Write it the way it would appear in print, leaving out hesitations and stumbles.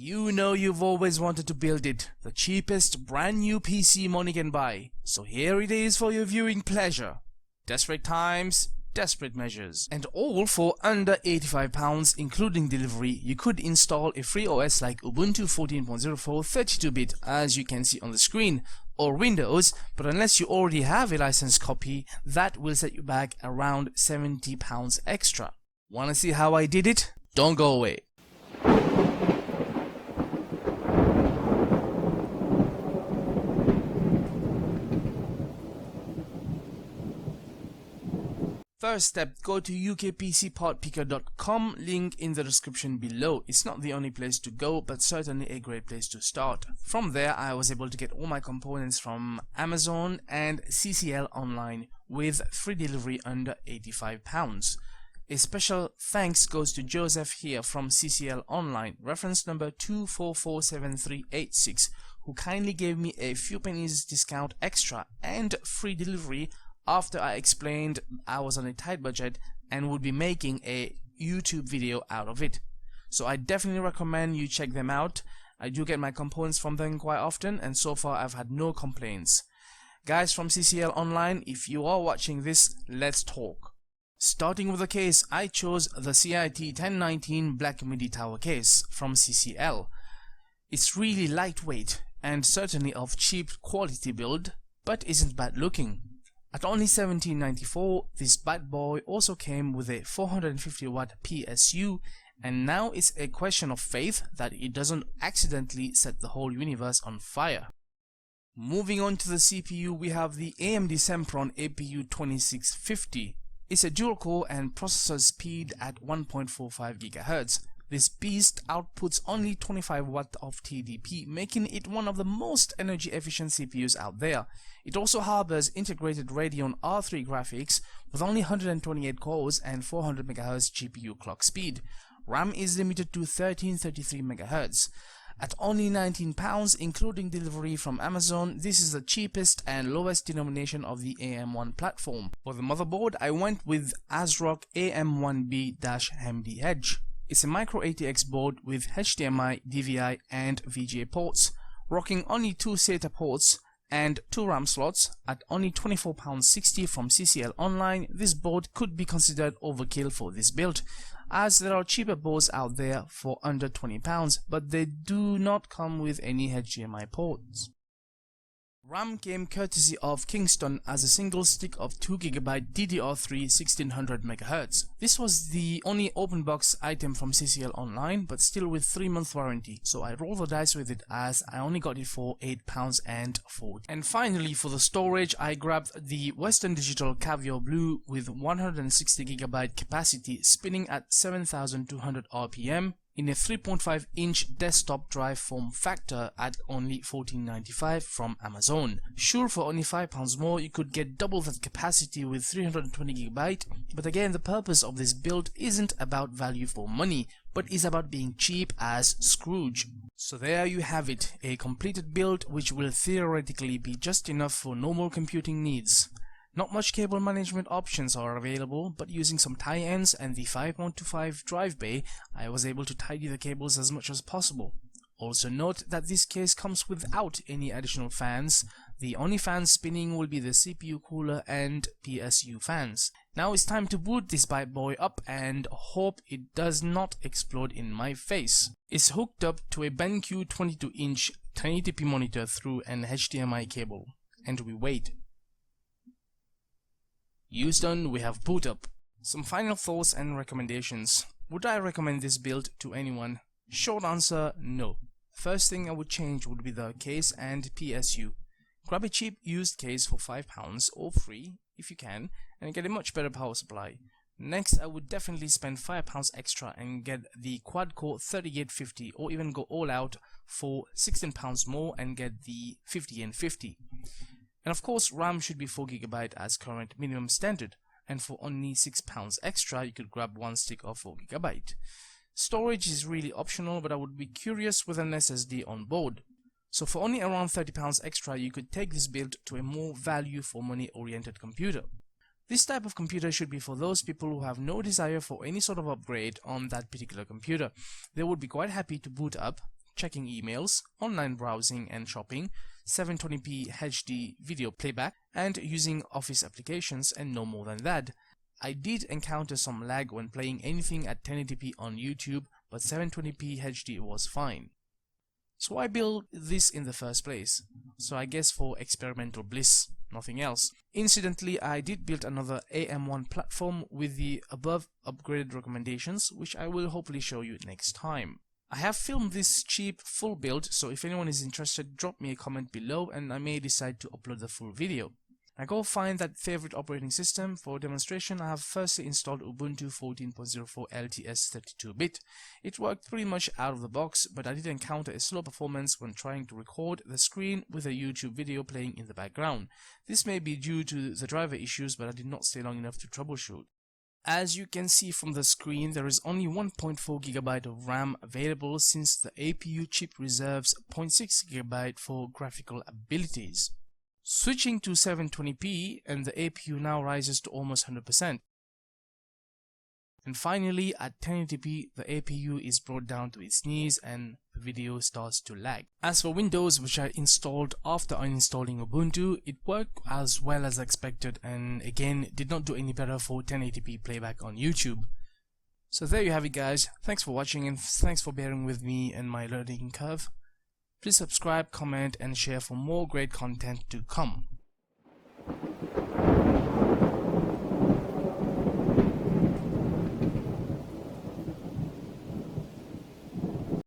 You know you've always wanted to build it, the cheapest brand new PC money can buy. So here it is for your viewing pleasure. Desperate times, desperate measures. And all for under £85 including delivery. You could install a free OS like Ubuntu 14.04 32-bit as you can see on the screen, or Windows, but unless you already have a licensed copy, that will set you back around £70 extra. Wanna see how I did it? Don't go away. First step, go to ukpcpartpicker.com, link in the description below. It's not the only place to go, but certainly a great place to start. From there, I was able to get all my components from Amazon and CCL online with free delivery under £85. A special thanks goes to Joseph here from CCL Online, reference number 2447386, who kindly gave me a few pennies discount extra and free delivery after I explained I was on a tight budget and would be making a YouTube video out of it. So I definitely recommend you check them out. I do get my components from them quite often, and so far I've had no complaints. Guys from CCL Online, if you are watching this, let's talk. Starting with the case, I chose the CIT 1019 Black Midi Tower case from CCL. It's really lightweight and certainly of cheap quality build, but isn't bad looking. At only $17.94, this bad boy also came with a 450 watt PSU, and now it's a question of faith that it doesn't accidentally set the whole universe on fire. Moving on to the CPU, we have the AMD Sempron APU 2650. It's a dual core and processor speed at 1.45 GHz. This beast outputs only 25 watt of TDP, making it one of the most energy efficient CPUs out there. It also harbors integrated Radeon R3 graphics with only 128 cores and 400 MHz GPU clock speed. RAM is limited to 1333 MHz. At only £19 including delivery from Amazon, this is the cheapest and lowest denomination of the AM1 platform. For the motherboard, I went with ASRock AM1B-MD Edge. It's a micro ATX board with HDMI, DVI and VGA ports, rocking only 2 SATA ports and 2 RAM slots. At only £24.60 from CCL Online, this board could be considered overkill for this build, as there are cheaper boards out there for under £20, but they do not come with any HDMI ports. RAM came courtesy of Kingston as a single stick of 2GB DDR3 1600 MHz. This was the only open box item from CCL Online, but still with 3-month warranty, so I rolled the dice with it as I only got it for £8.40. And finally, for the storage, I grabbed the Western Digital Caviar Blue with 160GB capacity, spinning at 7200 RPM. In a 3.5-inch desktop drive form factor at only $14.95 from Amazon. Sure, for only £5 more you could get double that capacity with 320GB, but again the purpose of this build isn't about value for money, but is about being cheap as Scrooge. So there you have it, a completed build which will theoretically be just enough for normal computing needs. Not much cable management options are available, but using some tie-ends and the 5.25 drive bay, I was able to tidy the cables as much as possible. Also note that this case comes without any additional fans. The only fans spinning will be the CPU cooler and PSU fans. Now it's time to boot this bad boy up and hope it does not explode in my face. It's hooked up to a BenQ 22-inch 1080p monitor through an HDMI cable, and we wait. Houston, we have boot up. Some final thoughts and recommendations. Would I recommend this build to anyone? Short answer, no. First thing I would change would be the case and PSU. Grab a cheap used case for £5 or free if you can, and get a much better power supply. Next, I would definitely spend £5 extra and get the quad-core 3850, or even go all out for £16 more and get the 50N50. And of course, RAM should be 4GB as current minimum standard, and for only £6 extra you could grab one stick of 4GB. Storage is really optional, but I would be curious with an SSD on board. So for only around £30 extra you could take this build to a more value for money oriented computer. This type of computer should be for those people who have no desire for any sort of upgrade on that particular computer. They would be quite happy to boot up, checking emails, online browsing and shopping, 720p HD video playback, and using Office applications, and no more than that. I did encounter some lag when playing anything at 1080p on YouTube, but 720p HD was fine. So I built this in the first place. So I guess for experimental bliss, nothing else. Incidentally, I did build another AM1 platform with the above upgraded recommendations, which I will hopefully show you next time. I have filmed this cheap full build, so if anyone is interested, drop me a comment below and I may decide to upload the full video. Now go find that favorite operating system. For demonstration, I have firstly installed Ubuntu 14.04 LTS 32-bit. It worked pretty much out of the box, but I did encounter a slow performance when trying to record the screen with a YouTube video playing in the background. This may be due to the driver issues, but I did not stay long enough to troubleshoot. As you can see from the screen, there is only 1.4 GB of RAM available since the APU chip reserves 0.6 GB for graphical abilities. Switching to 720p and the APU now rises to almost 100%. And finally, at 1080p, the APU is brought down to its knees and the video starts to lag. As for Windows, which I installed after uninstalling Ubuntu, it worked as well as expected and again did not do any better for 1080p playback on YouTube. So there you have it guys, thanks for watching and thanks for bearing with me and my learning curve. Please subscribe, comment and share for more great content to come.